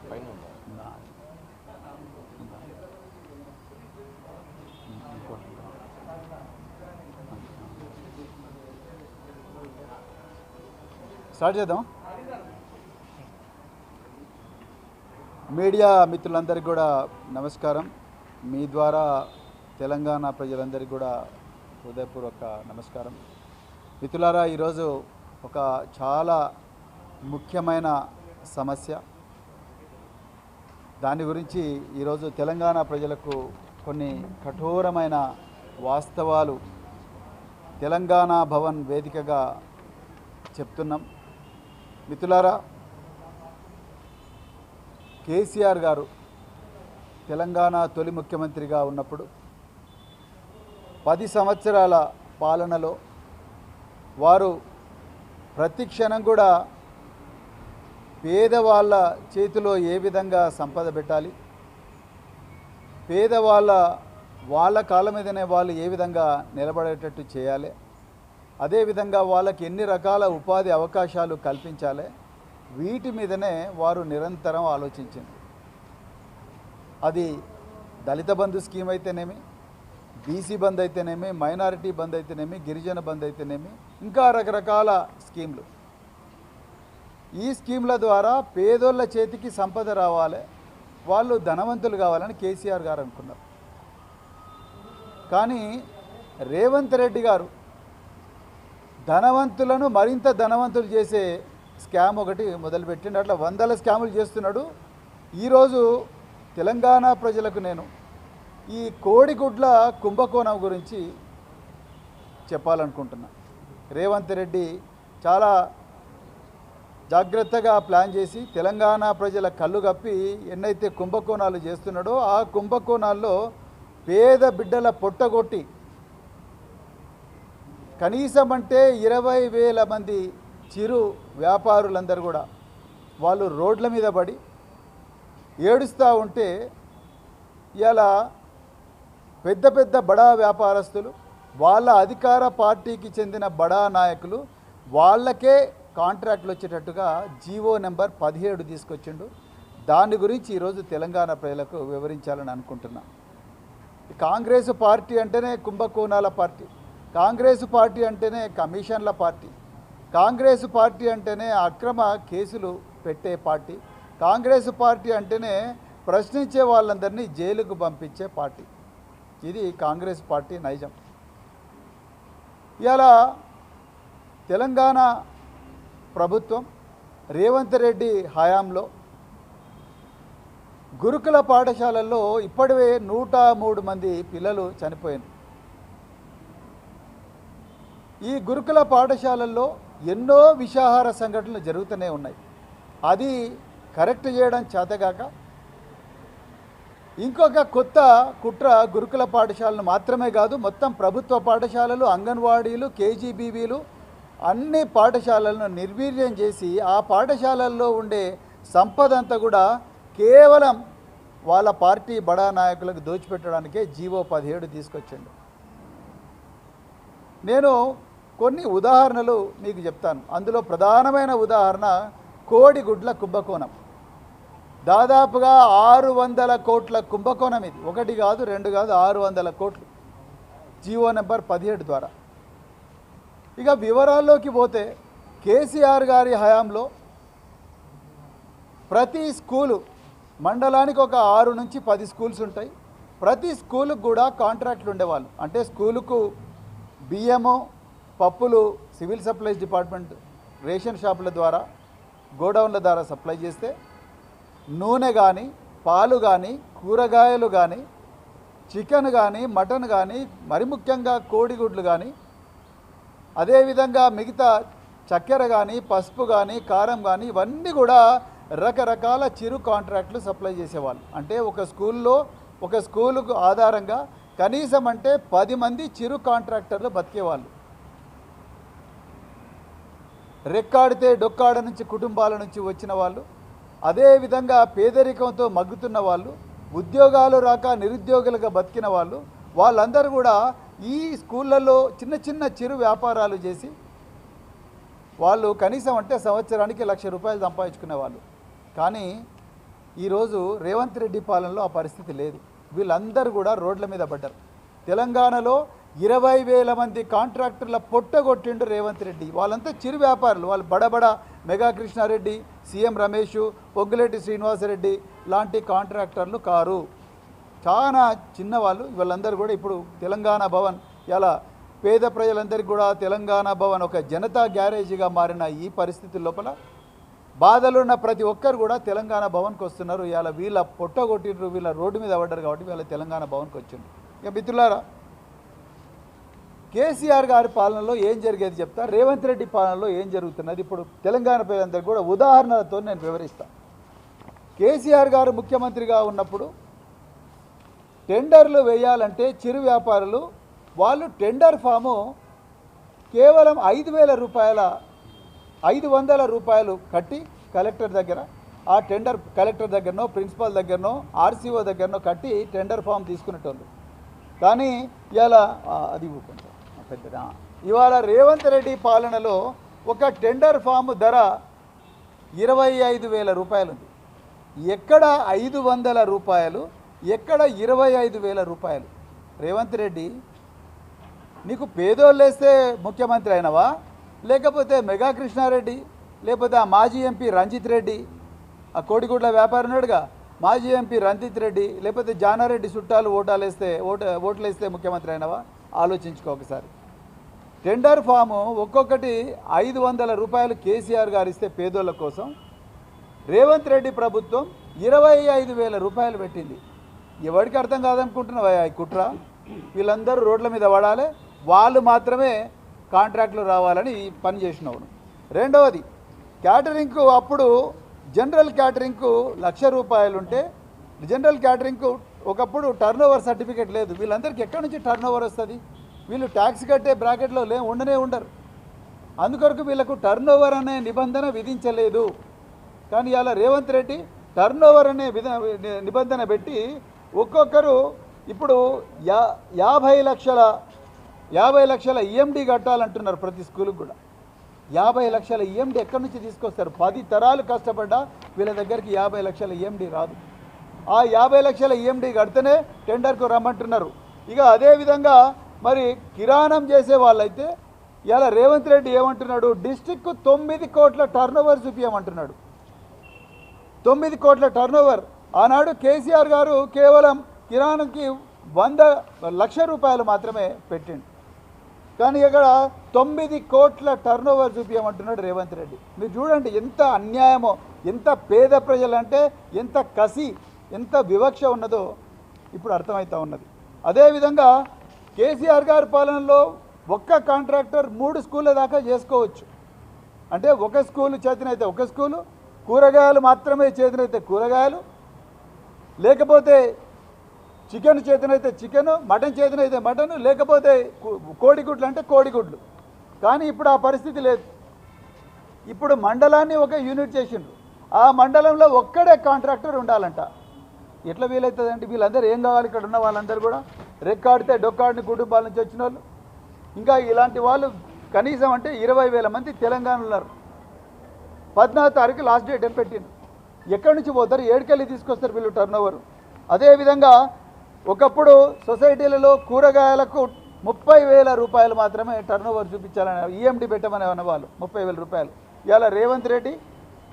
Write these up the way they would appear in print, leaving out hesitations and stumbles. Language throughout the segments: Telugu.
పైన ఉందా? స్టార్ట్ చేద్దాం. మీడియా మిత్రులందరికీ కూడా నమస్కారం. మీ ద్వారా తెలంగాణ ప్రజలందరికీ కూడా హృదయపూర్వక నమస్కారం. మిత్రులారా, ఈరోజు ఒక చాలా ముఖ్యమైన సమస్య, దాని గురించి ఈరోజు తెలంగాణ ప్రజలకు కొన్ని కఠోరమైన వాస్తవాలు తెలంగాణ భవన్ వేదికగా చెప్తున్నాం. మిత్రులారా, కేసీఆర్ గారు తెలంగాణ తొలి ముఖ్యమంత్రిగా ఉన్నప్పుడు 10 సంవత్సరాల పాలనలో వారు ప్రతి క్షణం కూడా పేదవాళ్ళ చేతిలో ఏ విధంగా సంపద పెట్టాలి, వాళ్ళ కాళ్ళ మీదనే వాళ్ళు ఏ విధంగా నిలబడేటట్టు చేయాలి, అదేవిధంగా వాళ్ళకి ఎన్ని రకాల ఉపాధి అవకాశాలు కల్పించాలి, వీటి మీదనే వారు నిరంతరం ఆలోచించింది. అది దళిత బంధు స్కీమ్ అయితేనేమి, బీసీ బంద్ అయితేనేమి, మైనారిటీ బంద్ అయితేనేమి, గిరిజన బంద్ అయితేనేమి, ఇంకా రకరకాల స్కీమ్లు. ఈ స్కీమ్ల ద్వారా పేదోళ్ళ చేతికి సంపద రావాలి, వాళ్ళు ధనవంతులు కావాలని కేసీఆర్ గారు అనుకున్నారు. కానీ రేవంత్ రెడ్డి గారు ధనవంతులను మరింత ధనవంతులు చేసే స్కామ్ ఒకటి మొదలుపెట్టిండు. అట్లా 100 స్కాములు చేస్తున్నాడు. ఈరోజు తెలంగాణ ప్రజలకు నేను ఈ కోడిగుడ్ల కుంభకోణం గురించి చెప్పాలనుకుంటున్నా. రేవంత్ రెడ్డి చాలా జాగ్రత్తగా ప్లాన్ చేసి తెలంగాణ ప్రజల కళ్ళు కప్పి ఎన్నైతే కుంభకోణాలు చేస్తున్నాడో ఆ కుంభకోణాల్లో పేద బిడ్డల పొట్టగొట్టి కనీసం అంటే 20,000 మంది చిరు వ్యాపారులందరూ కూడా వాళ్ళు రోడ్ల మీద పడి ఏడుస్తూ ఉంటే, ఇలా పెద్ద పెద్ద బడా వ్యాపారస్తులు, వాళ్ళ అధికార పార్టీకి చెందిన బడా నాయకులు వాళ్ళకే కాంట్రాక్ట్లు వచ్చేటట్టుగా జీవో నెంబర్ 17 తీసుకొచ్చిండు. దాని గురించి ఈరోజు తెలంగాణ ప్రజలకు వివరించాలని అనుకుంటున్నా. కాంగ్రెస్ పార్టీ అంటేనే కుంభకోణాల పార్టీ, కాంగ్రెస్ పార్టీ అంటేనే కమిషన్ల పార్టీ, కాంగ్రెస్ పార్టీ అంటేనే అక్రమ కేసులు పెట్టే పార్టీ, కాంగ్రెస్ పార్టీ అంటేనే ప్రశ్నించే వాళ్ళందరినీ జైలుకు పంపించే పార్టీ. ఇది కాంగ్రెస్ పార్టీ నైజం. ఇలా తెలంగాణ ప్రభుత్వం రేవంత్ రెడ్డి హయాంలో గురుకుల పాఠశాలల్లో ఇప్పటివే 103 మంది పిల్లలు చనిపోయారు. ఈ గురుకుల పాఠశాలల్లో ఎన్నో విషాహార సంఘటనలు జరుగుతూనే ఉన్నాయి. అది కరెక్ట్ చేయడం చేతగాక ఇంకొక కొత్త కుట్ర గురుకుల పాఠశాలను మాత్రమే కాదు, మొత్తం ప్రభుత్వ పాఠశాలలు, అంగన్వాడీలు, కేజీబీవీలు అన్ని పాఠశాలలను నిర్వీర్యం చేసి ఆ పాఠశాలల్లో ఉండే సంపద అంతా కూడా కేవలం వాళ్ళ పార్టీ బడా నాయకులకు దోచిపెట్టడానికే జీవో 17 తీసుకొచ్చిండు. నేను కొన్ని ఉదాహరణలు మీకు చెప్తాను. అందులో ప్రధానమైన ఉదాహరణ కోడిగుడ్ల కుంభకోణం. దాదాపుగా 600 కోట్ల కుంభకోణం ఇది. 1 కాదు 2 కాదు 600 కోట్లు జీవో నెంబర్ 17 ద్వారా. ఇక వివరాల్లోకి పోతే కేసీఆర్ గారి హయాంలో ప్రతి స్కూలు, మండలానికి ఒక 6 నుంచి 10 స్కూల్స్ ఉంటాయి. ప్రతి స్కూలుకు కూడా కాంట్రాక్ట్లు ఉండేవాళ్ళు. అంటే స్కూలుకు బియ్యము, పప్పులు సివిల్ సప్లైస్ డిపార్ట్మెంట్ రేషన్ షాపుల ద్వారా, గోడౌన్ల ద్వారా సప్లై చేస్తే, నూనె కానీ, పాలు కానీ, కూరగాయలు కానీ, చికెన్ కానీ, మటన్ కానీ, మరి ముఖ్యంగా కోడిగుడ్లు కానీ, అదేవిధంగా మిగతా చక్కెర కానీ, పసుపు కానీ, కారం కానీ, ఇవన్నీ కూడా రకరకాల చిరు కాంట్రాక్టులు సప్లై చేసేవాళ్ళు. అంటే ఒక స్కూలుకు ఆధారంగా కనీసం అంటే 10 మంది చిరు కాంట్రాక్టర్లు బతికేవాళ్ళు. రెక్కాడితే డొక్కాడ నుంచి కుటుంబాల నుంచి వచ్చిన వాళ్ళు, అదేవిధంగా పేదరికంతో మగ్గుతున్న వాళ్ళు, ఉద్యోగాలు రాక నిరుద్యోగులుగా బతికిన వాళ్ళు, వాళ్ళందరూ కూడా ఈ స్కూళ్ళల్లో చిన్న చిన్న చిరు వ్యాపారాలు చేసి వాళ్ళు కనీసం అంటే సంవత్సరానికి 1,00,000 రూపాయలు సంపాదించుకునేవాళ్ళు. కానీ ఈరోజు రేవంత్ రెడ్డి పాలనలో ఆ పరిస్థితి లేదు. వీళ్ళందరూ కూడా రోడ్ల మీద పడ్డారు. తెలంగాణలో 20,000 మంది కాంట్రాక్టర్ల పొట్టగొట్టిండు రేవంత్ రెడ్డి. వాళ్ళంతా చిరు వ్యాపారులు, వాళ్ళు బడబడ మెగా కృష్ణారెడ్డి, సీఎం రమేష్, పొగ్గులేటి శ్రీనివాసరెడ్డి లాంటి కాంట్రాక్టర్లు కారు. చాలా చిన్నవాళ్ళు. వీళ్ళందరూ కూడా ఇప్పుడు తెలంగాణ భవన్ ఇలా పేద ప్రజలందరికీ కూడా తెలంగాణ భవన్ ఒక జనతా గ్యారేజీగా మారిన ఈ పరిస్థితుల లోపల బాధలున్న ప్రతి ఒక్కరు కూడా తెలంగాణ భవన్కి వస్తున్నారు. ఇలా వీళ్ళ పొట్టగొట్టిండ్రు, వీళ్ళ రోడ్డు మీద పడ్డారు కాబట్టి వీళ్ళ తెలంగాణ భవన్కి వచ్చిండ్రు. ఇక మిత్రులారా, కేసీఆర్ గారి పాలనలో ఏం జరిగేది చెప్తా, రేవంత్ రెడ్డి పాలనలో ఏం జరుగుతున్నది ఇప్పుడు తెలంగాణ ప్రజలందరికీ కూడా ఉదాహరణలతో నేను వివరిస్తాను. కేసీఆర్ గారు ముఖ్యమంత్రిగా ఉన్నప్పుడు టెండర్లు వేయాలంటే చిరు వ్యాపారులు వాళ్ళు టెండర్ ఫాము కేవలం 500 రూపాయలు కట్టి కలెక్టర్ దగ్గర, ఆ టెండర్ కలెక్టర్ దగ్గరనో ప్రిన్సిపాల్ దగ్గరనో ఆర్సీఓ దగ్గరనో కట్టి టెండర్ ఫామ్ తీసుకునేటోళ్ళు. కానీ ఇలా అది పెద్దదా ఇవాళ రేవంత్ రెడ్డి పాలనలో ఒక టెండర్ ఫామ్ ధర 25,000 రూపాయలు ఉంది. ఎక్కడ 500 రూపాయలు, ఎక్కడ 25,000 రూపాయలు? రేవంత్ రెడ్డి, నీకు పేదోళ్ళు వేస్తే ముఖ్యమంత్రి అయినవా, లేకపోతే మెగా కృష్ణారెడ్డి, లేకపోతే ఆ మాజీ ఎంపీ రంజిత్ రెడ్డి, ఆ కోడిగుడ్ల వ్యాపారి ఉన్నాడుగా మాజీ ఎంపీ రంజిత్ రెడ్డి, లేకపోతే జానారెడ్డి చుట్టాలు ఓట్లు వేస్తే ముఖ్యమంత్రి అయినవా? ఆలోచించుకో ఒకసారి. టెండర్ ఫాము ఒక్కొక్కటి 500 రూపాయలు కేసీఆర్ గారు ఇస్తే పేదోళ్ళ కోసం రేవంత్ రెడ్డి ప్రభుత్వం 25,000 రూపాయలు పెట్టింది. ఎవరికి అర్థం కాదనుకుంటున్నావా ఈ కుట్ర? వీళ్ళందరూ రోడ్ల మీద పడాలి, వాళ్ళు మాత్రమే కాంట్రాక్టులు రావాలని పని చేసినవును. రెండవది, క్యాటరింగ్కు అప్పుడు జనరల్ క్యాటరింగ్కు 1,00,000 రూపాయలు ఉంటే జనరల్ క్యాటరింగ్కు ఒకప్పుడు టర్నోవర్ సర్టిఫికేట్ లేదు. వీళ్ళందరికీ ఎక్కడి నుంచి టర్నోవర్ వస్తుంది? వీళ్ళు ట్యాక్స్ కట్టే బ్రాకెట్లో ఉండరు. అందుకొరకు వీళ్ళకు టర్నోవర్ అనే నిబంధన విధించలేదు. కానీ ఇలా రేవంత్ రెడ్డి టర్నోవర్ అనే నిబంధన పెట్టి ఒక్కొక్కరు ఇప్పుడు 50 లక్షల ఈఎండి కట్టాలంటున్నారు ప్రతి స్కూల్కి కూడా. 50 లక్షల ఈఎండి ఎక్కడి నుంచి తీసుకొస్తారు? 10 తరాలు కష్టపడ్డా వీళ్ళ దగ్గరికి 50 లక్షల ఈఎండి రాదు. ఆ 50 లక్షల ఈఎండి కడితేనే టెండర్కు రమ్మంటున్నారు. ఇక అదేవిధంగా మరి కిరాణం చేసే వాళ్ళైతే ఇలా రేవంత్ రెడ్డి ఏమంటున్నాడు, డిస్ట్రిక్ట్కు 9 కోట్ల టర్నోవర్ చూపించమంటున్నాడు. 9 కోట్ల టర్నోవర్. ఆనాడు కేసీఆర్ గారు కేవలం కిరాణంకి 100 లక్ష రూపాయలు మాత్రమే పెట్టిండు. కానీ ఇక్కడ 9 కోట్ల టర్నోవర్ చూపించమంటున్నాడు రేవంత్ రెడ్డి. మీరు చూడండి ఎంత అన్యాయమో, ఎంత పేద ప్రజలంటే ఎంత కసి, ఎంత వివక్ష ఉన్నదో ఇప్పుడు అర్థమవుతూ ఉన్నది. అదేవిధంగా కేసీఆర్ గారి పాలనలో ఒక్క కాంట్రాక్టర్ 3 స్కూళ్ళ దాకా చేసుకోవచ్చు. అంటే ఒక స్కూలు చేతనైతే ఒక స్కూలు, కూరగాయలు మాత్రమే చేతనైతే కూరగాయలు, లేకపోతే చికెన్ చేతనైతే చికెను, మటన్ చేతనైతే మటను, లేకపోతే కోడిగుడ్లు అంటే కోడిగుడ్లు. కానీ ఇప్పుడు ఆ పరిస్థితి లేదు. ఇప్పుడు మండలాన్ని ఒక యూనిట్ చేసిండ్రు. ఆ మండలంలో ఒక్కడే కాంట్రాక్టర్ ఉండాలంట. ఎట్లా వీలవుతుందంటే వీళ్ళందరూ ఏం కావాలి? ఇక్కడ ఉన్న వాళ్ళందరూ కూడా రెక్కాడితే డొక్కాడిని కుటుంబాల నుంచి వచ్చిన వాళ్ళు. ఇంకా ఇలాంటి వాళ్ళు కనీసం అంటే 20,000 మంది తెలంగాణలో ఉన్నారు. 14వ తారీఖు లాస్ట్ డేట్ అని పెట్టిండు. ఎక్కడి నుంచి పోతారు? ఏడుకెళ్ళి తీసుకొస్తారు వీళ్ళు టర్నోవర్. అదేవిధంగా ఒకప్పుడు సొసైటీలలో కూరగాయలకు 30,000 రూపాయలు మాత్రమే టర్నోవర్ చూపించాలని ఈఎండి పెట్టమని అన్నవాళ్ళు 30,000 రూపాయలు. ఇలా రేవంత్ రెడ్డి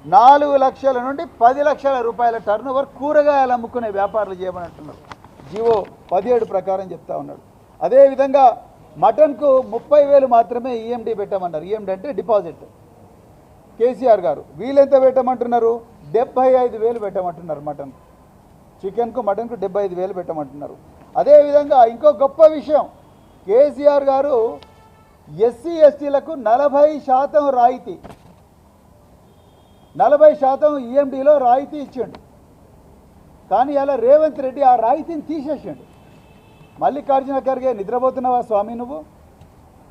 4 లక్షల నుండి 10 లక్షల రూపాయల టర్నోవర్ కూరగాయలు అమ్ముకునే వ్యాపారాలు చేయమని అంటున్నారు. జీవో 17 ప్రకారం చెప్తా ఉన్నాడు. అదేవిధంగా మటన్కు 30,000 మాత్రమే ఈఎండి పెట్టమన్నారు. ఈఎండి అంటే డిపాజిట్. కేసీఆర్ గారు వీళ్ళెంత పెట్టమంటున్నారు? 75,000 పెట్టమంటున్నారు మటన్. చికెన్కు మటన్కు 75,000 పెట్టమంటున్నారు. అదేవిధంగా ఇంకో గొప్ప విషయం, కేసీఆర్ గారు ఎస్సీ ఎస్టీలకు 40% రాయితీ, 40% ఈఎండిలో రాయితీ ఇచ్చిండు. కానీ అలా రేవంత్ రెడ్డి ఆ రాయితీని తీసేసిండు. మల్లికార్జున ఖర్గే నిద్రపోతున్నావా స్వామి నువ్వు?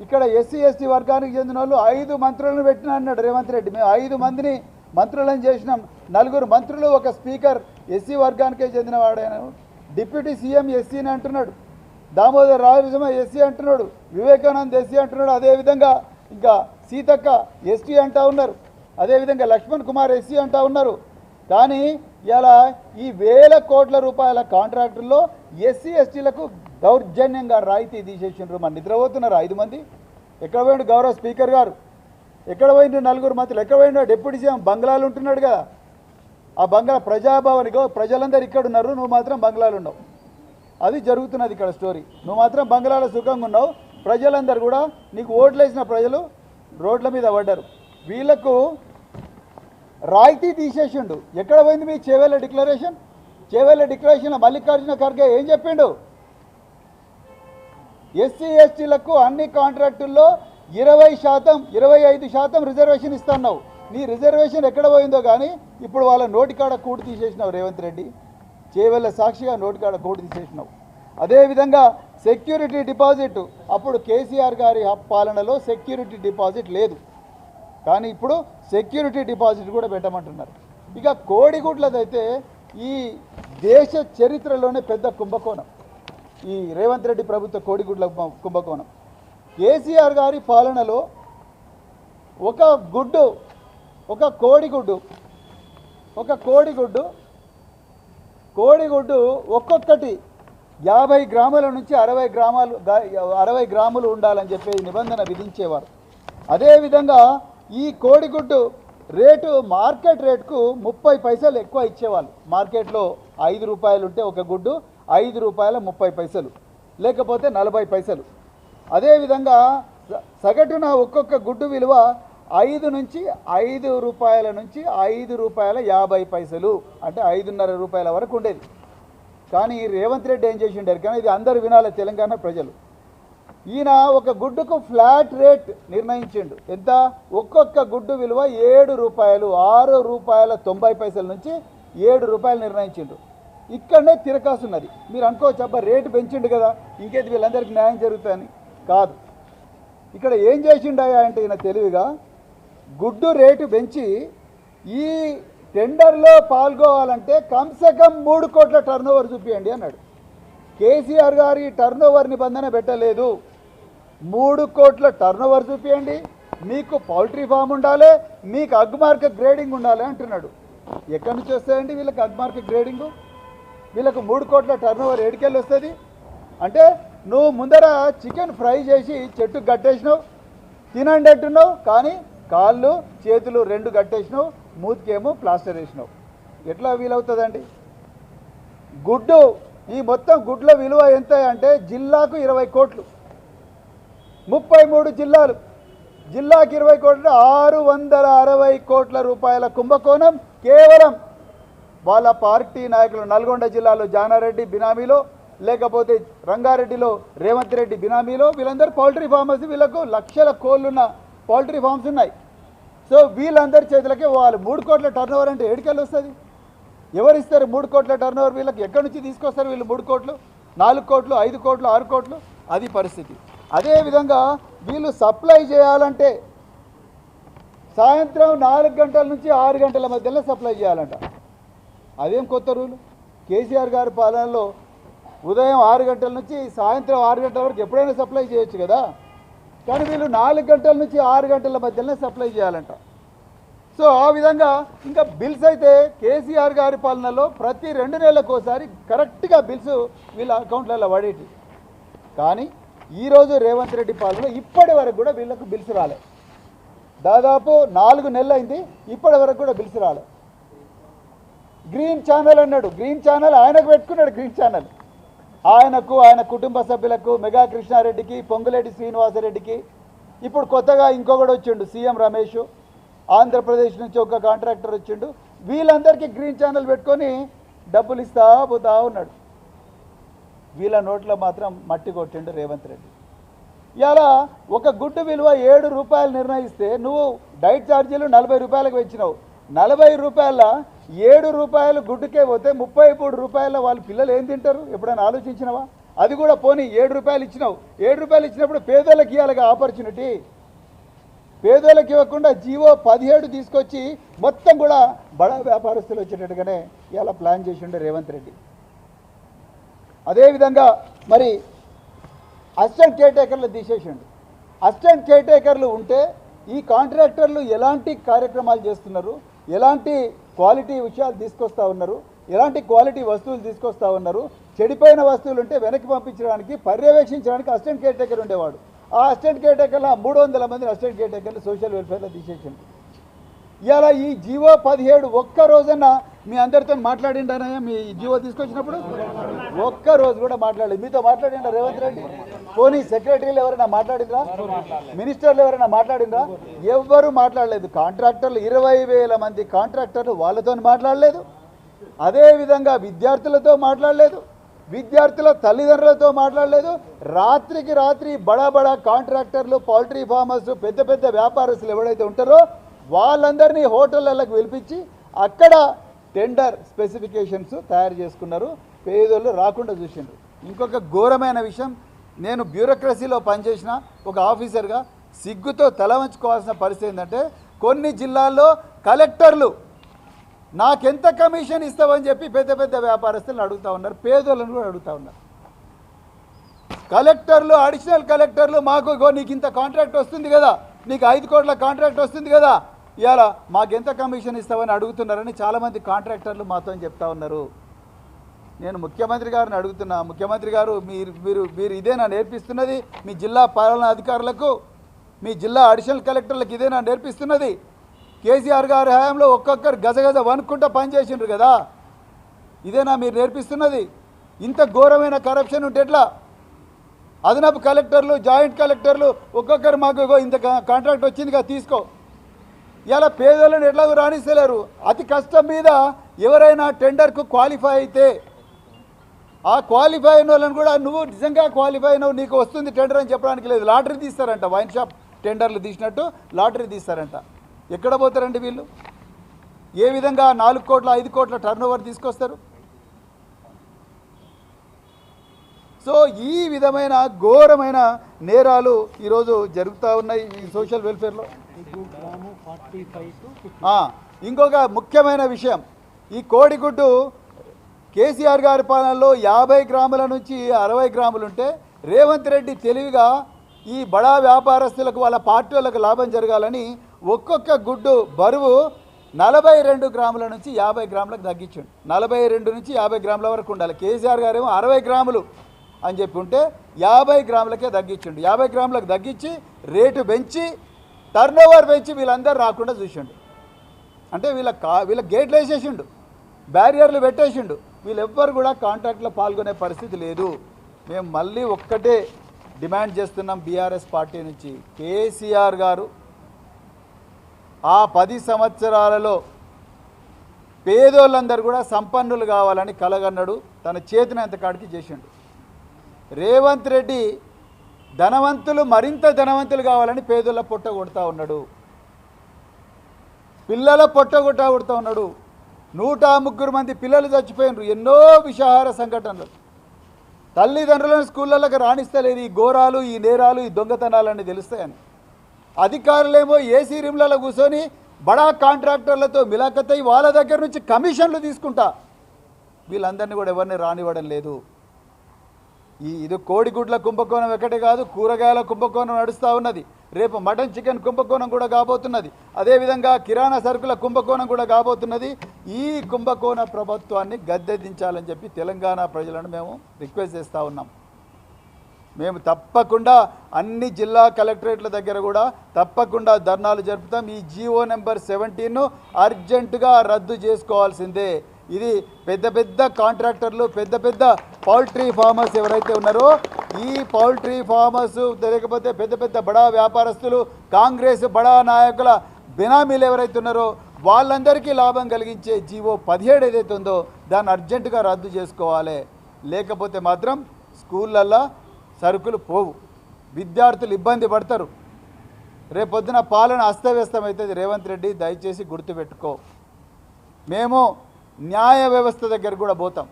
ఇక్కడ ఎస్సీ ఎస్టీ వర్గానికి చెందిన వాళ్ళు 5 మంత్రులను పెట్టినా అన్నాడు రేవంత్ రెడ్డి. మేము 5 మందిని మంత్రులను చేసినాం. 4 మంత్రులు, ఒక స్పీకర్ ఎస్సీ వర్గానికే చెందిన వాడైనా. డిప్యూటీ సీఎం ఎస్సీని అంటున్నాడు, దామోదర్ రాజనరసింహ ఎస్సీ అంటున్నాడు, వివేకానంద్ ఎస్సీ అంటున్నాడు. అదేవిధంగా ఇంకా సీతక్క ఎస్టీ అంటా ఉన్నారు. అదేవిధంగా లక్ష్మణ్ కుమార్ ఎస్సీ అంటా ఉన్నారు. కానీ ఇలా ఈ వేల కోట్ల రూపాయల కాంట్రాక్టుల్లో ఎస్సీ ఎస్టీలకు దౌర్జన్యంగా రాయితీ తీసేసిండ్రు. మన నిద్రపోతున్నారు 5 మంది. ఎక్కడ పోయిండు గౌరవ స్పీకర్ గారు? ఎక్కడ పోయిండు 4 మంత్రులు? ఎక్కడ పోయిండు డిప్యూటీ సీఎం? బంగ్లాలు ఉంటున్నాడు కదా. ఆ బంగ్లా ప్రజాభవనిగో ప్రజలందరూ ఇక్కడ ఉన్నారు, నువ్వు మాత్రం బంగ్లాలు ఉన్నావు. అది జరుగుతున్నది ఇక్కడ స్టోరీ. నువ్వు మాత్రం బంగ్లాలో సుఖంగా ఉన్నావు, ప్రజలందరూ కూడా నీకు ఓట్లేసిన ప్రజలు రోడ్ల మీద పడ్డారు. వీళ్ళకు రాయితీ తీసేసిండు. ఎక్కడ పోయింది మీ చేవేళ్ళ డిక్లరేషన్? చేవేళ్ళ డిక్లరేషన్లో మల్లికార్జున ఖర్గే ఏం చెప్పిండు? ఎస్సీ ఎస్టీలకు అన్ని కాంట్రాక్టుల్లో 20%, 25% రిజర్వేషన్ ఇస్తున్నావు. నీ రిజర్వేషన్ ఎక్కడ పోయిందో కానీ ఇప్పుడు వాళ్ళ నోటికాడ కూడు తీసేసినావు రేవంత్ రెడ్డి. చేవేళ్ళ సాక్షిగా నోటికాడ కూడు తీసేసినావు. అదేవిధంగా సెక్యూరిటీ డిపాజిట్, అప్పుడు కేసీఆర్ గారి పాలనలో సెక్యూరిటీ డిపాజిట్ లేదు, కానీ ఇప్పుడు సెక్యూరిటీ డిపాజిట్ కూడా పెట్టమంటున్నారు. ఇక కోడిగుడ్లదైతే ఈ దేశ చరిత్రలోనే పెద్ద కుంభకోణం ఈ రేవంత్ రెడ్డి ప్రభుత్వ కోడిగుడ్ల కుంభకోణం. కేసీఆర్ గారి పాలనలో ఒక కోడిగుడ్డు ఒక్కొక్కటి 50 గ్రాముల నుంచి 60 గ్రాములు ఉండాలని చెప్పి నిబంధన విధించేవారు. అదేవిధంగా ఈ కోడిగుడ్డు రేటు మార్కెట్ రేటుకు 30 పైసలు ఎక్కువ ఇచ్చేవాళ్ళు. మార్కెట్లో 5 రూపాయలు ఉంటే ఒక గుడ్డు 5 రూపాయల 30 పైసలు, లేకపోతే 40 పైసలు. అదేవిధంగా సగటున ఒక్కొక్క గుడ్డు విలువ 5 రూపాయల నుంచి 5 రూపాయల 50 పైసలు, అంటే 5.5 రూపాయల వరకు ఉండేది. కానీ రేవంత్ రెడ్డి ఏం చేసిండారు? కానీ ఇది అందరు వినాలి తెలంగాణ ప్రజలు. ఈయన ఒక గుడ్డుకు ఫ్లాట్ రేట్ నిర్ణయించిండు. ఎంత? ఒక్కొక్క గుడ్డు విలువ 7 రూపాయలు, 6 రూపాయల 90 పైసల నుంచి 7 రూపాయలు నిర్ణయించిండు. ఇక్కడనే తిరకాసున్నది. మీరు అనుకోవచ్చు అబ్బా రేటు పెంచిండు కదా ఇంకేది వీళ్ళందరికీ న్యాయం జరుగుతుందని. కాదు, ఇక్కడ ఏం చేసిండయా అంటే ఈయన తెలివిగా గుడ్డు రేటు పెంచి ఈ టెండర్లో పాల్గొవాలంటే కమ్సే కమ్ 3 కోట్ల టర్నోవర్ చూపించండి అన్నాడు. కేసీఆర్ గారి టర్నోవర్ నిబంధన పెట్టలేదు. 3 కోట్ల టర్నోవర్ చూపించండి, మీకు పౌల్ట్రీ ఫామ్ ఉండాలి, మీకు అగ్మార్క్ గ్రేడింగ్ ఉండాలి అంటున్నాడు. ఎక్కడి నుంచి వస్తాయండి వీళ్ళకి అగ్మార్క్ గ్రేడింగు? వీళ్ళకు 3 కోట్ల టర్నోవర్ ఏడికెళ్ళి వస్తుంది? అంటే నువ్వు ముందర చికెన్ ఫ్రై చేసి చెట్టుకు కట్టేసినావు, తినండి అంటున్నావు, కానీ కాళ్ళు చేతులు 2 కట్టేసినావు, మూతికేమో ప్లాస్టర్ వేసినావు. ఎట్లా వీలవుతుందండి? గుడ్డు ఈ మొత్తం గుడ్ల విలువ ఎంత అంటే జిల్లాకు 20 కోట్లు, 33 జిల్లాలు, జిల్లాకు 20 కోట్లు, 660 కోట్ల రూపాయల కుంభకోణం కేవలం వాళ్ళ పార్టీ నాయకులు. నల్గొండ జిల్లాలో జానారెడ్డి బినామీలో, లేకపోతే రంగారెడ్డిలో రేవంత్ రెడ్డి బినామీలో, వీళ్ళందరూ పౌల్ట్రీ ఫార్మర్స్. వీళ్ళకు లక్షల కోళ్ళున్న పౌల్ట్రీ ఫార్మ్స్ ఉన్నాయి. సో వీళ్ళందరి చేతులకే వాళ్ళు 3 కోట్ల టర్నోవర్ అంటే ఏడికెళ్ళి వస్తుంది? ఎవరు ఇస్తారు 3 కోట్ల టర్నోవర్? వీళ్ళకి ఎక్కడి నుంచి తీసుకొస్తారు వీళ్ళు 3 కోట్లు, 4 కోట్లు, 5 కోట్లు, 6 కోట్లు? అది పరిస్థితి. అదేవిధంగా వీళ్ళు సప్లై చేయాలంటే సాయంత్రం 4 గంటల నుంచి 6 గంటల మధ్యలో సప్లై చేయాలంట. అదేం కొత్త రూలు? కేసీఆర్ గారి పాలనలో ఉదయం 6 గంటల నుంచి సాయంత్రం 6 గంటల వరకు ఎప్పుడైనా సప్లై చేయొచ్చు కదా. కానీ వీళ్ళు 4 గంటల నుంచి 6 గంటల మధ్యలోనే సప్లై చేయాలంట. సో ఆ విధంగా ఇంకా బిల్స్ అయితే కేసీఆర్ గారి పాలనలో ప్రతి 2 నెలలకు ఒకసారి కరెక్ట్గా బిల్స్ వీళ్ళ అకౌంట్లలో పడేటి. కానీ ఈరోజు రేవంత్ రెడ్డి పాలనలో ఇప్పటి వరకు కూడా వీళ్ళకు బిల్స్ రాలే. దాదాపు 4 నెలలు అయింది, ఇప్పటి వరకు కూడా బిల్స్ రాలే. గ్రీన్ ఛానల్ అన్నాడు. గ్రీన్ ఛానల్ ఆయనకు పెట్టుకున్నాడు. గ్రీన్ ఛానల్ ఆయనకు, ఆయన కుటుంబ సభ్యులకు, మెగా కృష్ణారెడ్డికి, పొంగులేటి శ్రీనివాసరెడ్డికి, ఇప్పుడు కొత్తగా ఇంకొకటి వచ్చిండు సీఎం రమేష్, ఆంధ్రప్రదేశ్ నుంచి ఒక కాంట్రాక్టర్ వచ్చిండు. వీళ్ళందరికీ గ్రీన్ ఛానల్ పెట్టుకొని డబ్బులు ఇస్తా పోతా ఉన్నాడు. వీళ్ళ నోట్లో మాత్రం మట్టి కొట్టిండు రేవంత్ రెడ్డి. ఇలా ఒక గుడ్డు విలువ 7 రూపాయలు నిర్ణయిస్తే నువ్వు డైట్ ఛార్జీలు 40 రూపాయలకు పెంచినావు. 40 రూపాయల 7 రూపాయలు గుడ్డుకే పోతే 33 రూపాయల వాళ్ళ పిల్లలు ఏం తింటారు? ఎప్పుడైనా ఆలోచించినావా? అది కూడా పోనీ 7 రూపాయలు ఇచ్చినావు. 7 రూపాయలు ఇచ్చినప్పుడు పేదోళ్ళకి ఇవ్వాలిగా ఆపర్చునిటీ. పేదోళ్ళకి ఇవ్వకుండా జీవో 17 తీసుకొచ్చి మొత్తం కూడా బడా వ్యాపారస్తులు వచ్చేటట్టుగానే ఇలా ప్లాన్ చేసిండు రేవంత్ రెడ్డి. అదేవిధంగా మరి అసిస్టెంట్ కేర్టేకర్లు తీసేసిండు. అసిస్టెంట్ కేర్టేకర్లు ఉంటే ఈ కాంట్రాక్టర్లు ఎలాంటి కార్యక్రమాలు చేస్తున్నారు, ఎలాంటి క్వాలిటీ విషయాలు తీసుకొస్తా ఉన్నారు, ఎలాంటి క్వాలిటీ వస్తువులు తీసుకొస్తా ఉన్నారు. చెడిపోయిన వస్తువులు ఉంటే వెనక్కి పంపించడానికి పర్యవేక్షించడానికి అసిస్టెంట్ కేర్ టేకర్ ఉండేవాడు. ఆ అసిస్టెంట్ కేర్ టేకర్లో 300 మంది అసిస్టెంట్ కేర్ టేకర్లు సోషల్ వెల్ఫేర్లో తీసేసింది. ఇవాళ ఈ జీవో 17 ఒక్క రోజన్నా మీ అందరితో మాట్లాడిండనయ్యా? మీ జీవో తీసుకొచ్చినప్పుడు ఒక్క రోజు కూడా మాట్లాడలేదు. మీతో మాట్లాడిండా రేవంత్ రెడ్డి? పోనీ సెక్రటరీలు ఎవరైనా మాట్లాడిండ్రా? మినిస్టర్లు ఎవరైనా మాట్లాడిండ్రా? ఎవ్వరూ మాట్లాడలేదు. కాంట్రాక్టర్లు 20,000 మంది కాంట్రాక్టర్లు వాళ్ళతో మాట్లాడలేదు. అదేవిధంగా విద్యార్థులతో మాట్లాడలేదు, విద్యార్థుల తల్లిదండ్రులతో మాట్లాడలేదు. రాత్రికి రాత్రి బడా బడా కాంట్రాక్టర్లు, పౌల్ట్రీ ఫార్మర్స్, పెద్ద పెద్ద వ్యాపారస్తులు ఎవరైతే ఉంటారో వాళ్ళందరినీ హోటళ్ళకు పిలిపించి అక్కడ టెండర్ స్పెసిఫికేషన్స్ తయారు చేసుకున్నారు. పేదోళ్ళు రాకుండా చూసిండ్రు. ఇంకొక ఘోరమైన విషయం, నేను బ్యూరోక్రసీలో పనిచేసిన ఒక ఆఫీసర్గా సిగ్గుతో తల వంచుకోవాల్సిన పరిస్థితి ఏంటంటే, కొన్ని జిల్లాల్లో కలెక్టర్లు నాకెంత కమిషన్ ఇస్తావని చెప్పి పెద్ద పెద్ద వ్యాపారస్తులను అడుగుతూ ఉన్నారు, పేదోళ్ళను కూడా అడుగుతూ ఉన్నారు. కలెక్టర్లు, అడిషనల్ కలెక్టర్లు మాకు నీకు ఇంత కాంట్రాక్ట్ వస్తుంది కదా, నీకు 5 కోట్ల కాంట్రాక్ట్ వస్తుంది కదా, ఇవాళ మాకెంత కమిషన్ ఇస్తావని అడుగుతున్నారని చాలామంది కాంట్రాక్టర్లు మాతో చెప్తా ఉన్నారు. నేను ముఖ్యమంత్రి గారిని అడుగుతున్నా, ముఖ్యమంత్రి గారు మీరు ఇదేనా నేర్పిస్తున్నది మీ జిల్లా పాలనా అధికారులకు, మీ జిల్లా అడిషనల్ కలెక్టర్లకు ఇదేనా నేర్పిస్తున్నది? కేసీఆర్ గారి హయాంలో ఒక్కొక్కరు గజగజ వనుక్కుంటా పనిచేసిండ్రు కదా, ఇదేనా మీరు నేర్పిస్తున్నది? ఇంత ఘోరమైన కరప్షన్ ఉంటే ఎట్లా? అదనపు కలెక్టర్లు, జాయింట్ కలెక్టర్లు ఒక్కొక్కరు మాకు ఇంత కాంట్రాక్ట్ వచ్చిందిగా తీసుకో, ఇలా పేదలను ఎట్లాగో రాణిస్తలేరు. అతి కష్టం మీద ఎవరైనా టెండర్కు క్వాలిఫై అయితే ఆ క్వాలిఫై అయిన వాళ్ళని కూడా నువ్వు నిజంగా క్వాలిఫై అయినావు, నీకు వస్తుంది టెండర్ అని చెప్పడానికి లేదు. లాటరీ తీస్తారంట, వైన్ షాప్ టెండర్లు తీసినట్టు లాటరీ తీస్తారంట. ఎక్కడ పోతారండి వీళ్ళు? ఏ విధంగా 4 కోట్ల 5 కోట్ల టర్నోవర్ తీసుకొస్తారు? సో ఈ విధమైన ఘోరమైన నేరాలు ఈరోజు జరుగుతూ ఉన్నాయి ఈ సోషల్ వెల్ఫేర్లో. ఇంకొక ముఖ్యమైన విషయం, ఈ కోడిగుడ్డు కేసీఆర్ గారి పాలనలో 50 గ్రాముల నుంచి 60 గ్రాములు ఉంటే రేవంత్ రెడ్డి తెలివిగా ఈ బడా వ్యాపారస్తులకు, వాళ్ళ పార్టీ వాళ్ళకు లాభం జరగాలని ఒక్కొక్క గుడ్డు బరువు 42 గ్రాముల నుంచి 50 గ్రాములకు తగ్గించండి. 42 నుంచి 50 గ్రాముల వరకు ఉండాలి. కేసీఆర్ గారేమో 60 గ్రాములు అని చెప్పి ఉంటే 50 గ్రాములకే తగ్గించండి. 50 గ్రాములకు తగ్గించి రేటు పెంచి టర్నోవర్ పెంచి వీళ్ళందరూ రాకుండా చూసిండు. అంటే వీళ్ళ గేట్లు వేసేసిండు, బ్యారియర్లు పెట్టేసిండు. వీళ్ళెవ్వరు కూడా కాంట్రాక్ట్లో పాల్గొనే పరిస్థితి లేదు. మేము మళ్ళీ ఒక్కటే డిమాండ్ చేస్తున్నాం బీఆర్ఎస్ పార్టీ నుంచి, కేసీఆర్ గారు ఆ 10 సంవత్సరాలలో పేదోళ్ళందరూ కూడా సంపన్నులు కావాలని కలగన్నాడు, తన చేతినంత కాడికి చేసిండు. రేవంత్ రెడ్డి ధనవంతులు మరింత ధనవంతులు కావాలని పేదోళ్ళ పొట్ట కొడతా ఉన్నాడు, పిల్లల పొట్ట కొడతా ఉన్నాడు. 103 మంది పిల్లలు చచ్చిపోయినారు. ఎన్నో విషాహార సంఘటనలు. తల్లిదండ్రులను స్కూళ్ళకి రాణిస్తలేదు. ఈ ఘోరాలు, ఈ నేరాలు, ఈ దొంగతనాలన్నీ తెలుస్తాయని అధికారులేమో ఏసీ రూమ్లలో కూర్చొని బడా కాంట్రాక్టర్లతో మిలాఖతై వాళ్ళ దగ్గర నుంచి కమిషన్లు తీసుకుంటా వీళ్ళందరినీ కూడా ఎవరిని రానివ్వడం లేదు. ఇది కోడిగుడ్ల కుంభకోణం ఒకటే కాదు, కూరగాయల కుంభకోణం నడుస్తూ ఉన్నది. రేపు మటన్ చికెన్ కుంభకోణం కూడా కాబోతున్నది. అదేవిధంగా కిరాణా సరుకుల కుంభకోణం కూడా కాబోతున్నది. ఈ కుంభకోణ ప్రభుత్వాన్ని గద్దెదించాలని చెప్పి తెలంగాణ ప్రజలను మేము రిక్వెస్ట్ చేస్తూ ఉన్నాం. మేము తప్పకుండా అన్ని జిల్లా కలెక్టరేట్ల దగ్గర కూడా తప్పకుండా ధర్నాలు జరుపుతాం. ఈ జీవో నెంబర్ 17ను అర్జెంటుగా రద్దు చేసుకోవాల్సిందే. ఇది పెద్ద పెద్ద కాంట్రాక్టర్లు, పెద్ద పెద్ద పౌల్ట్రీ ఫార్మర్స్ ఎవరైతే ఉన్నారో, ఈ పౌల్ట్రీ ఫార్మర్స్ లేకపోతే పెద్ద పెద్ద బడా వ్యాపారస్తులు, కాంగ్రెస్ బడా నాయకుల బినామీలు ఎవరైతే ఉన్నారో వాళ్ళందరికీ లాభం కలిగించే జీవో 17 ఏదైతే ఉందో దాన్ని అర్జెంటుగా రద్దు చేసుకోవాలి. లేకపోతే మాత్రం స్కూళ్ళల్లో సరుకులు పోవు, విద్యార్థులు ఇబ్బంది పడతారు. రేపొద్దున పాలన అస్తవ్యస్తమవుతుంది. రేవంత్ రెడ్డి దయచేసి గుర్తుపెట్టుకో. మేము న్యాయ వ్యవస్థ దగ్గర కూడా పోతాం.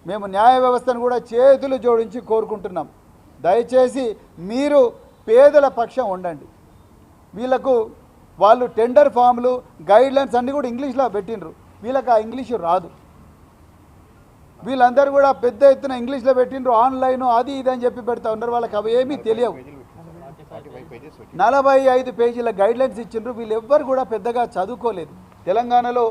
మేము న్యాయ వ్యవస్థను కూడా చేతులు జోడించి కోరుకుంటున్నాం. దయచేసి మీరు పేదల పక్షం ఉండండి. వీళ్ళకు వాళ్ళు టెండర్ ఫామ్లు, గైడ్లైన్స్ అన్నీ కూడా ఇంగ్లీష్లో పెట్టినరు. వీళ్ళకి ఆ ఇంగ్లీషు రాదు. వీళ్ళందరూ కూడా పెద్ద ఎత్తున ఇంగ్లీష్లో పెట్టినరు. ఆన్లైన్ అది ఇది అని చెప్పి పెడతా ఉన్నారు. వాళ్ళకి అవి ఏమీ తెలియవు. 45 పేజీల గైడ్లైన్స్ ఇచ్చిండ్రు. వీళ్ళు ఎవ్వరు కూడా పెద్దగా చదువుకోలేదు. తెలంగాణలో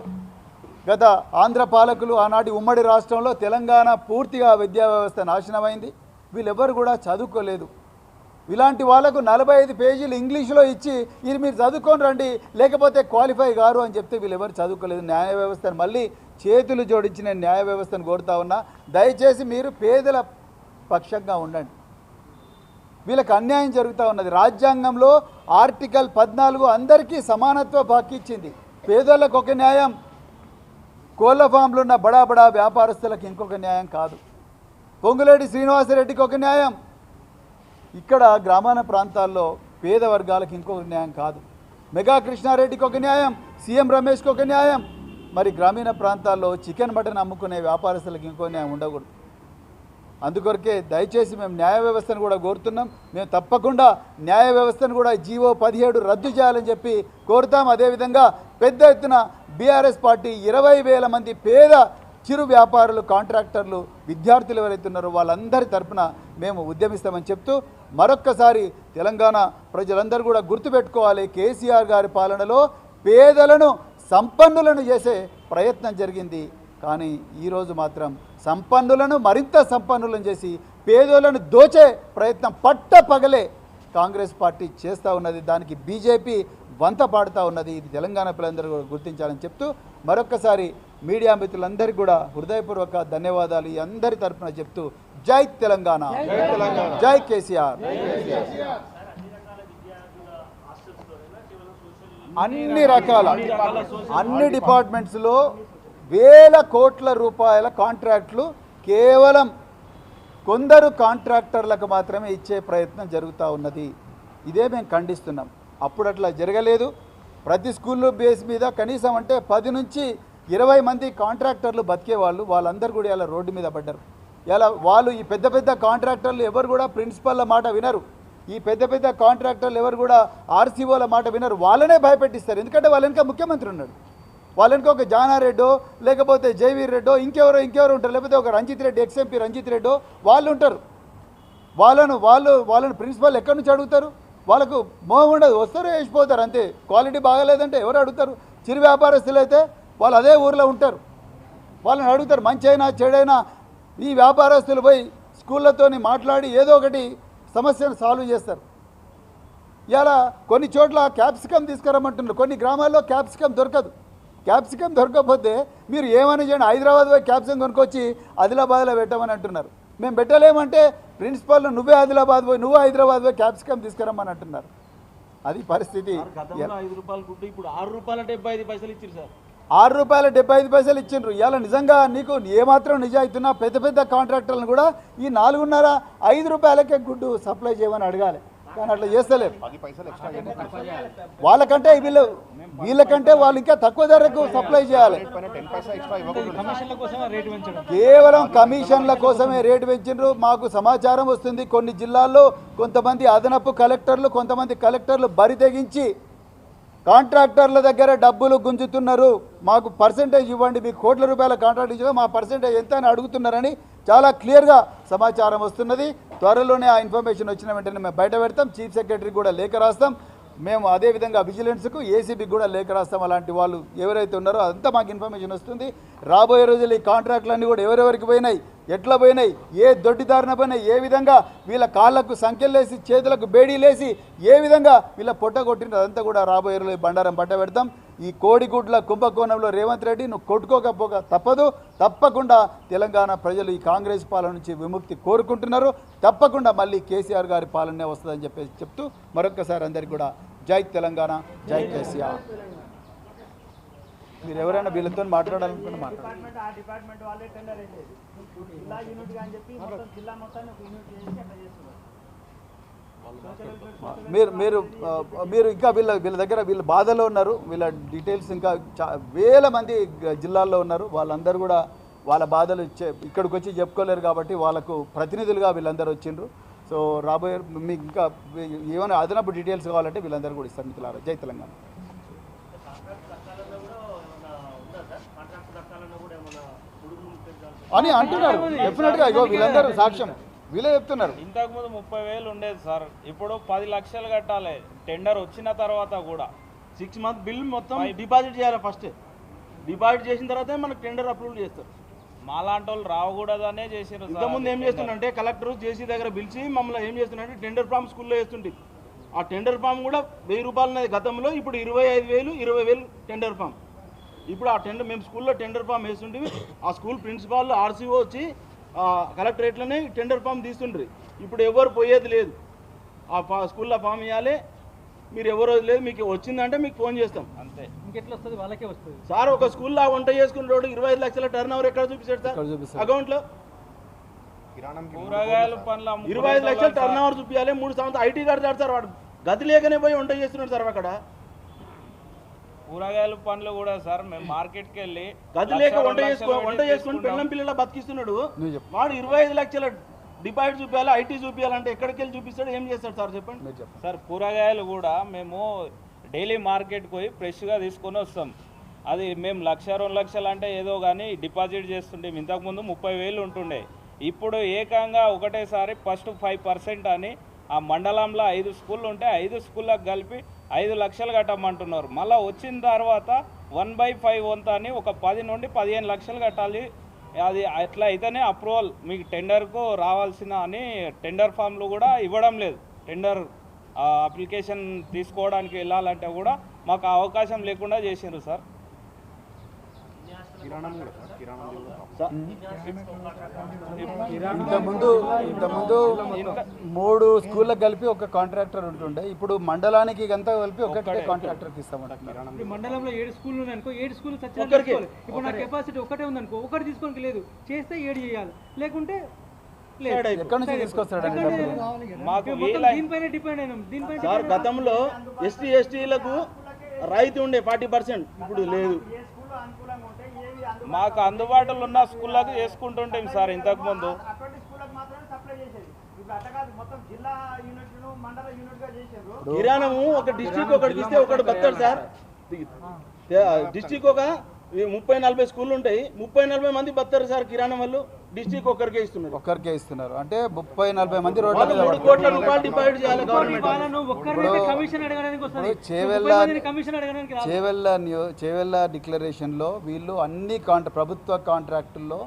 గత ఆంధ్ర పాలకులు ఆనాటి ఉమ్మడి రాష్ట్రంలో తెలంగాణ పూర్తిగా విద్యా వ్యవస్థ నాశనమైంది. వీళ్ళెవ్వరు కూడా చదువుకోలేదు. ఇలాంటి వాళ్ళకు 45 పేజీలు ఇంగ్లీష్లో ఇచ్చి ఇది మీరు చదువుకొని రండి లేకపోతే క్వాలిఫై గారు అని చెప్తే వీళ్ళెవరు చదువుకోలేదు. న్యాయ వ్యవస్థను మళ్ళీ చేతులు జోడించి నేను న్యాయ వ్యవస్థను కోరుతా ఉన్నా, దయచేసి మీరు పేదల పక్షంగా ఉండండి. వీళ్ళకి అన్యాయం జరుగుతూ ఉన్నది. రాజ్యాంగంలో ఆర్టికల్ 14 అందరికీ సమానత్వ హక్కు ఇచ్చింది. పేదోళ్ళకు ఒక న్యాయం, కోళ్ళ ఫామ్లు ఉన్న బడా బడా వ్యాపారస్తులకు ఇంకొక న్యాయం కాదు. పొంగులేటి శ్రీనివాసరెడ్డికి ఒక న్యాయం, ఇక్కడ గ్రామాల ప్రాంతాల్లో పేద వర్గాలకు ఇంకొక న్యాయం కాదు. మెగా కృష్ణారెడ్డికి ఒక న్యాయం, సీఎం రమేష్కి ఒక న్యాయం. మరి గ్రామీణ ప్రాంతాల్లో చికెన్ మటన్ అమ్ముకునే వ్యాపారస్తులకు ఇంకో న్యాయం ఉండకూడదు. అందుకొరకే దయచేసి మేము న్యాయ వ్యవస్థను కూడా కోరుతున్నాం. మేము తప్పకుండా న్యాయ వ్యవస్థను కూడా జీవో 17 రద్దు చేయాలని చెప్పి కోరుతాం. అదేవిధంగా పెద్ద ఎత్తున బీఆర్ఎస్ పార్టీ 20,000 మంది పేద చిరు వ్యాపారులు, కాంట్రాక్టర్లు, విద్యార్థులు ఎవరైతే ఉన్నారో వాళ్ళందరి తరఫున మేము ఉద్యమిస్తామని చెప్తూ మరొక్కసారి తెలంగాణ ప్రజలందరూ కూడా గుర్తుపెట్టుకోవాలి, కేసీఆర్ గారి పాలనలో పేదలను సంపన్నులను చేసే ప్రయత్నం జరిగింది. కానీ ఈరోజు మాత్రం సంపన్నులను మరింత సంపన్నులను చేసి పేదోళ్లను దోచే ప్రయత్నం పట్టపగలే కాంగ్రెస్ పార్టీ చేస్తూ ఉన్నది. దానికి బీజేపీ వంత పాడుతూ ఉన్నది. ఇది తెలంగాణ ప్రజలందరూ కూడా గుర్తించాలని చెప్తూ మరొక్కసారి మీడియా మిత్రులందరికీ కూడా హృదయపూర్వక ధన్యవాదాలు ఈ అందరి తరఫున చెప్తూ జై తెలంగాణ, జై కేసీఆర్. అన్ని డిపార్ట్మెంట్స్లో వేల కోట్ల రూపాయల కాంట్రాక్టులు కేవలం కొందరు కాంట్రాక్టర్లకు మాత్రమే ఇచ్చే ప్రయత్నం జరుగుతూ ఉన్నది. ఇదే మేము ఖండిస్తున్నాం. అప్పుడు అట్లా జరగలేదు. ప్రతి స్కూల్లో బేస్ మీద కనీసం అంటే 10 నుంచి 20 మంది కాంట్రాక్టర్లు బతికేవాళ్ళు, వాళ్ళందరూ కూడా ఇలా రోడ్డు మీద పడ్డారు. ఇలా వాళ్ళు ఈ పెద్ద పెద్ద కాంట్రాక్టర్లు ఎవరు కూడా ప్రిన్సిపల్ల మాట వినరు. ఈ పెద్ద పెద్ద కాంట్రాక్టర్లు ఎవరు కూడా ఆర్సీఓల మాట వినరు. వాళ్ళనే భయపెట్టిస్తారు. ఎందుకంటే వాళ్ళ వెనక ముఖ్యమంత్రి ఉన్నాడు. వాళ్ళ వెనక ఒక జానారెడ్డో లేకపోతే జైవీర్ రెడ్డో ఇంకెవరో ఉంటారు, లేకపోతే ఒక రంజిత్ రెడ్డి, ఎక్స్ఎంపీ రంజిత్ రెడ్డో వాళ్ళు ఉంటారు. వాళ్ళను ప్రిన్సిపల్ ఎక్కడి నుంచి అడుగుతారు? వాళ్ళకు మోహం ఉండదు, వస్తారు వేసిపోతారు అంతే. క్వాలిటీ బాగాలేదంటే ఎవరు అడుగుతారు? చిరు వ్యాపారస్తులు అయితే వాళ్ళు అదే ఊర్లో ఉంటారు, వాళ్ళని అడుగుతారు. మంచి అయినా చెడైనా ఈ వ్యాపారస్తులు పోయి స్కూళ్ళతోని మాట్లాడి ఏదో ఒకటి సమస్యను సాల్వ్ చేస్తారు. ఇలా కొన్ని చోట్ల క్యాప్సికమ్ తీసుకురమ్మంటున్నారు, కొన్ని గ్రామాల్లో క్యాప్సికమ్ దొరకదు. క్యాప్సికమ్ దొరకకపోతే మీరు ఏమని చేయండి, హైదరాబాద్ పోయి క్యాప్సికమ్ కొనుక్కొచ్చి ఆదిలాబాద్లో పెట్టమని అంటున్నారు. మేము పెట్టలేమంటే ప్రిన్సిపల్ నువ్వే ఆదిలాబాద్ పోయి నువ్వు హైదరాబాద్ పోయి క్యాప్సికమ్ తీసుకురమ్మని అంటున్నారు. అది పరిస్థితి. 5 రూపాయలు గుడ్డు ఇప్పుడు 6 రూపాయల 75 పైసలు ఇచ్చారు సార్. 6 రూపాయల 75 పైసలు ఇచ్చిండ్రు. ఇవాళ నిజంగా నీకు ఏమాత్రం నిజాయితున్నా పెద్ద పెద్ద కాంట్రాక్టర్లను కూడా ఈ 4.5 రూపాయలకే గుడ్డు సప్లై చేయమని అడగాలి. కానీ అట్లా చేస్తలేరు. వాళ్ళకంటే వీళ్ళకంటే వాళ్ళు ఇంకా తక్కువ ధరకు సప్లై చేయాలి. కేవలం కమిషన్ల కోసమే రేటు పెంచిండ్రు. మాకు సమాచారం వస్తుంది కొన్ని జిల్లాల్లో కొంతమంది అదనపు కలెక్టర్లు, కొంతమంది కలెక్టర్లు బరి తెగించి కాంట్రాక్టర్ల దగ్గర డబ్బులు గుంజుతున్నారు. మాకు పర్సెంటేజ్ ఇవ్వండి, మీకు కోట్ల రూపాయల కాంట్రాక్ట్ ఇవ్వండి, మా పర్సెంటేజ్ ఎంత అని అడుగుతున్నారని చాలా క్లియర్గా సమాచారం వస్తున్నది. త్వరలోనే ఆ ఇన్ఫర్మేషన్ వచ్చిన వెంటనే మేము బయట పెడతాం. చీఫ్ సెక్రటరీ కూడా లేఖ రాస్తాం. మేము అదేవిధంగా విజిలెన్స్కు, ఏసీబీకి కూడా లేఖ రాస్తాం. అలాంటి వాళ్ళు ఎవరైతే ఉన్నారో అదంతా మాకు ఇన్ఫర్మేషన్ వస్తుంది. రాబోయే రోజులు ఈ కాంట్రాక్టులన్నీ కూడా ఎవరెవరికి పోయినాయి, ఎట్లా పోయినాయి, ఏ దొడ్డిదారిన పోయినాయి, ఏ విధంగా వీళ్ళ కాళ్ళకు సంఖ్యలేసి చేతులకు బేడీలేసి ఏ విధంగా వీళ్ళ పొట్ట కొట్టిన అదంతా కూడా రాబోయే రోజులు బండారం పట్ట పెడతాం. ఈ కోడిగుడ్ల కుంభకోణంలో రేవంత్ రెడ్డి నువ్వు కొట్టుకోకపోక తప్పదు. తప్పకుండా తెలంగాణ ప్రజలు ఈ కాంగ్రెస్ పాలన నుంచి విముక్తి కోరుకుంటున్నారు. తప్పకుండా మళ్ళీ కేసీఆర్ గారి పాలనే వస్తుందని చెప్పేసి చెప్తూ మరొకసారి అందరికీ కూడా జై తెలంగాణ, జై కేసీఆర్. మీరు ఎవరైనా వీళ్ళతో మాట్లాడాలనుకుంటే మాట్లాడాలి. మీరు ఇంకా వీళ్ళ దగ్గర వీళ్ళ బాధలో ఉన్నారు. వీళ్ళ డీటెయిల్స్ ఇంకా వేల మంది జిల్లాల్లో ఉన్నారు. వాళ్ళందరూ కూడా వాళ్ళ బాధలు ఇక్కడికి వచ్చి చెప్పుకోలేరు కాబట్టి వాళ్ళకు ప్రతినిధులుగా వీళ్ళందరూ వచ్చిండ్రు. సో రాబోయే మీకు ఇంకా ఏమైనా అదనపు డీటెయిల్స్ కావాలంటే వీళ్ళందరూ కూడా ఇస్తారు. మిత్రులారా, జై తెలంగాణ అని అంటున్నారు. డెఫినెట్గా ఇగో వీళ్ళందరూ సాక్ష్యం వీళ్ళే చెప్తున్నారు. ఇంతకుముందు 30,000 ఉండేది సార్, ఇప్పుడు 10 లక్షలు కట్టాలి. టెండర్ వచ్చిన తర్వాత కూడా 6 మంత్ బిల్ మొత్తం డిపాజిట్ చేయాలి ఫస్ట్. డిపాజిట్ చేసిన తర్వాతే మనకు టెండర్ అప్రూవల్ చేస్తారు. మాలాంటి వాళ్ళు రావకూడదనే చేసారు. ఇంతకుముందు ఏం చేస్తుండే కలెక్టర్ జేసీ దగ్గర పిలిచి మమ్మల్ని ఏం చేస్తుండే టెండర్ ఫామ్ స్కూల్లో వేస్తుంటే ఆ టెండర్ ఫామ్ కూడా 1000 రూపాయలు ఉన్నది గతంలో, ఇప్పుడు 25,000 20,000 టెండర్ ఫామ్. ఇప్పుడు ఆ టెండర్ మేము స్కూల్లో టెండర్ ఫామ్ వేస్తుంటే ఆ స్కూల్ ప్రిన్సిపాల్ ఆర్సీఓ వచ్చి కలెక్టరేట్లోనే టెండర్ ఫామ్ తీస్తుండ్రి. ఇప్పుడు ఎవరు పోయేది లేదు, ఆ స్కూల్లో ఫామ్ ఇవ్వాలి, మీరు ఎవరు లేదు, మీకు వచ్చిందంటే మీకు ఫోన్ చేస్తాం అంతే. ఇంకెట్లా వస్తుంది? వాళ్ళకే వస్తుంది సార్. ఒక స్కూల్లో వంట చేసుకున్న రోడ్డు 25 లక్షల టర్న్ ఓవర్ ఎక్కడ చూపిస్తాడు సార్ అకౌంట్లో? కూరగాయల పనులు 25 లక్షల టర్న్ ఓవర్ చూపించాలి. 3 సంవత్సరాలు ఐటీ కడతాడు సార్ వాడు. గది లేకనే పోయి వంట చేస్తున్నాడు సార్ అక్కడ. కూరగాయల పనులు కూడా సార్ మేము మార్కెట్కి వెళ్ళి గది లేక వంట చేసుకుని పిల్లం పిల్లల బతికిస్తున్నాడు వాడు. 25 లక్షల డిపాజిట్ చూపించాలి, ఐటీ చూపించాలంటే ఎక్కడికి వెళ్ళి చూపిస్తాడు, ఏం చేస్తాడు సార్ చెప్పండి. సార్ కూరగాయలు కూడా మేము డైలీ మార్కెట్కి పోయి ఫ్రెష్గా తీసుకొని వస్తాం. అది మేము 1,00,000 2 లక్షలు అంటే ఏదో కానీ డిపాజిట్ చేస్తుండే. ఇంతకుముందు 30,000 ఉంటుండే, ఇప్పుడు ఏకంగా ఒకటేసారి ఫస్ట్ 5% అని ఆ మండలంలో 5 స్కూళ్ళు ఉంటే 5 స్కూళ్ళకు కలిపి 5 లక్షలు కట్టమంటున్నారు. మళ్ళీ వచ్చిన తర్వాత 1/5 వంత అని ఒక 10 నుండి 15 లక్షలు కట్టాలి. అది అట్లా అయితేనే అప్రూవల్ మీకు టెండర్కు రావాల్సిన అని టెండర్ ఫామ్లు కూడా ఇవ్వడం లేదు. టెండర్ అప్లికేషన్ తీసుకోవడానికి వెళ్ళాలంటే కూడా మాకు అవకాశం లేకుండా చేసిండ్రు సార్. ఇంతకుముందు 3 స్కూళ్ళకి కలిపి ఒక కాంట్రాక్టర్ ఉంటుండే, ఇప్పుడు మండలానికి అంతా కలిపి ఒకటే కాంట్రాక్టర్కి ఇస్తామంటున్నారు. ఇప్పుడు మండలంలో 7 స్కూళ్ళు ఉన్నాయి అనుకో, 7 స్కూల్ ఒక్కరికి. ఇప్పుడు నా కెపాసిటీ ఒకటే ఉందనుకో, ఒకటి తీసుకోనికి లేదు, చేస్తే 7 చేయాలి, లేకుంటే లేదు. ఎక్కడి నుంచి తీసుకొస్తాడండి డబ్బులు? మాకు దీనిపైన డిపెండ్ అయినాం. దీనిపైన సార్ గతంలో ఎస్టీ ఎస్టీలకు రాయితీ ఉండే 40%, ఇప్పుడు లేదు. మాకు అందుబాటులో ఉన్న స్కూళ్ళకు చేసుకుంటుంటాం సార్. ఇంతకుముందు కిరాణము ఒక డిస్ట్రిక్ట్ ఒకటికి ఇస్తే ఒకటి బతాడు సార్. డిస్ట్రిక్ట్ ఒక 30-40 స్కూళ్ళు ఉంటాయి, 30-40 మంది బతారు సార్ కిరాణం వాళ్ళు. డిస్ట్రిక్ట్ ఒక్కరికే ఇస్తున్నారు. అంటే 30-40 మంది రోడ్ల మీద 3 కోట్ల రూపాయలు డిపాజిట్ చేయాలి గవర్నమెంట్. చేవెళ్ళ డిక్లరేషన్లో వీళ్ళు అన్ని ప్రభుత్వ కాంట్రాక్టుల్లో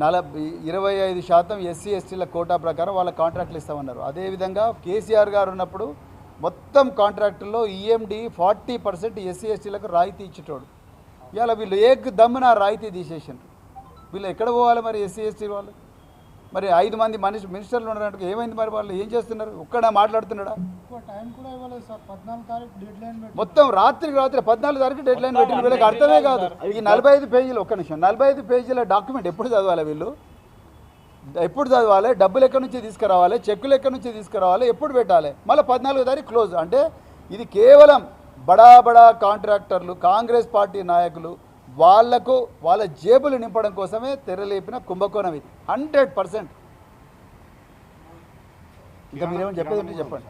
25% ఎస్సీ ఎస్టీల కోటా ప్రకారం వాళ్ళ కాంట్రాక్టులు ఇస్తామన్నారు. అదేవిధంగా కేసీఆర్ గారు ఉన్నప్పుడు మొత్తం కాంట్రాక్టుల్లో ఈఎండి 40% ఎస్సీ ఎస్టీలకు రాయితీ ఇచ్చేటోడు. ఇవాళ వీళ్ళు దమ్మున రాయితీ తీసేసారు. వీళ్ళు ఎక్కడ పోవాలి మరి ఎస్సీ ఎస్టీ వాళ్ళు? మరి 5 మంది మినిస్టర్లు ఉన్నారంటే ఏమైంది మరి? వాళ్ళు ఏం చేస్తున్నారు? ఒక్కడ మాట్లాడుతున్నాడా? మొత్తం రాత్రికి రాత్రి 14 తారీఖు డెడ్ లైన్ పెట్టిన వీళ్ళకి అర్థమే కాదు. ఈ 45 పేజీలు, ఒక్క నిమిషం, 45 పేజీల డాక్యుమెంట్ ఎప్పుడు చదవాలి వీళ్ళు? ఎప్పుడు చదవాలి? డబ్బులు ఎక్కడి నుంచి తీసుకురావాలి? చెక్కులు ఎక్కడి నుంచి తీసుకురావాలి? ఎప్పుడు పెట్టాలి? మళ్ళీ 14వ తారీఖు క్లోజ్. అంటే ఇది కేవలం బడా కాంట్రాక్టర్లు, కాంగ్రెస్ పార్టీ నాయకులు వాళ్ళ జేబులు నింపడం కోసమే తెరలేపిన కుంభకోణం ఇది 100%. ఇంకా మీరేమో చెప్పేది చెప్పండి.